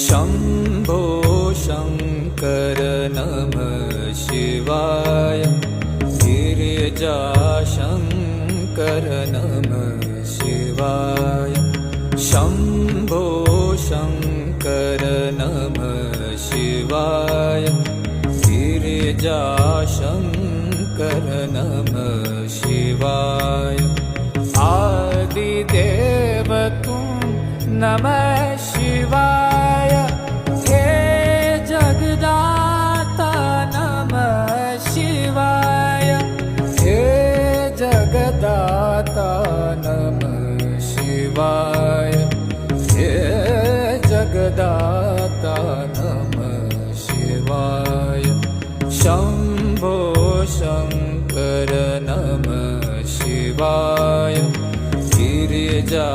शम्भो शङ्कर नमः शिवाय गिरिजाशङ्कर नमः शिवाय शम्भो शङ्कर नमः शिवाय गिरिजाशङ्कर नमः शिवाय आदिदेव तुम नमः शिवाय हे जगदाता नमः शिवाय हे जगदाता नमः शिवाय हे जगदाता नमः शिवाय शम्भो शङ्कर नमः शिवाय गिरिजा